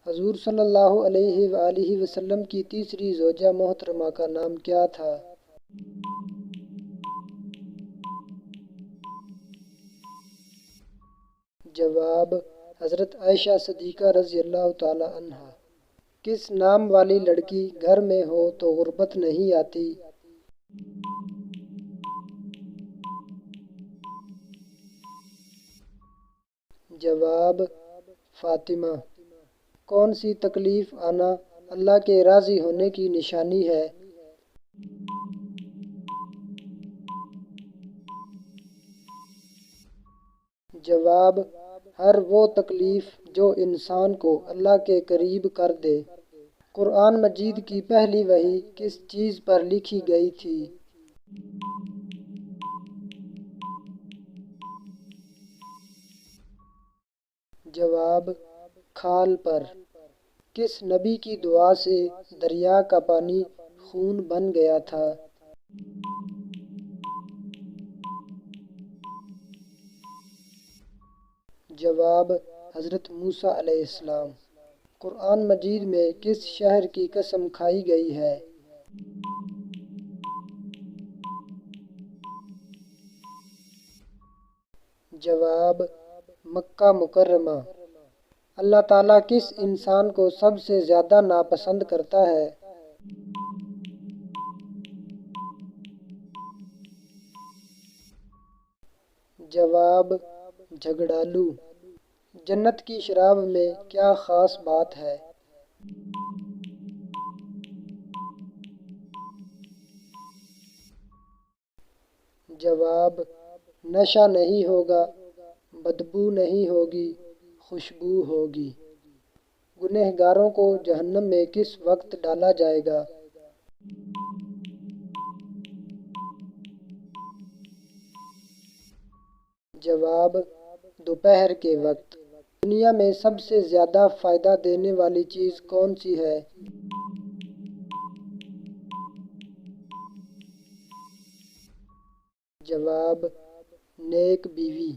حضور صلی اللہ علیہ وآلہ وسلم کی تیسری زوجہ محترمہ کا نام کیا تھا؟ جواب: حضرت عائشہ صدیقہ رضی اللہ تعالی عنہا۔ کس نام والی لڑکی گھر میں ہو تو غربت نہیں آتی؟ جواب: فاطمہ۔ کون سی تکلیف آنا اللہ کے راضی ہونے کی نشانی ہے؟ جواب: ہر وہ تکلیف جو انسان کو اللہ کے قریب کر دے۔ قرآن مجید کی پہلی وحی کس چیز پر لکھی گئی تھی؟ جواب: کھال پر۔ کس نبی کی دعا سے دریا کا پانی خون بن گیا تھا؟ جواب: حضرت موسیٰ علیہ السلام۔ قرآن مجید میں کس شہر کی قسم کھائی گئی ہے؟ جواب: مکہ مکرمہ۔ اللہ تعالیٰ کس انسان کو سب سے زیادہ ناپسند کرتا ہے؟ جواب: جھگڑالو۔ جنت کی شراب میں کیا خاص بات ہے؟ جواب: نشہ نہیں ہوگا، بدبو نہیں ہوگی، خوشبو ہوگی۔ گنہگاروں کو جہنم میں کس وقت ڈالا جائے گا؟ جواب: دوپہر کے وقت۔ دنیا میں سب سے زیادہ فائدہ دینے والی چیز کون سی ہے؟ جواب: نیک بیوی۔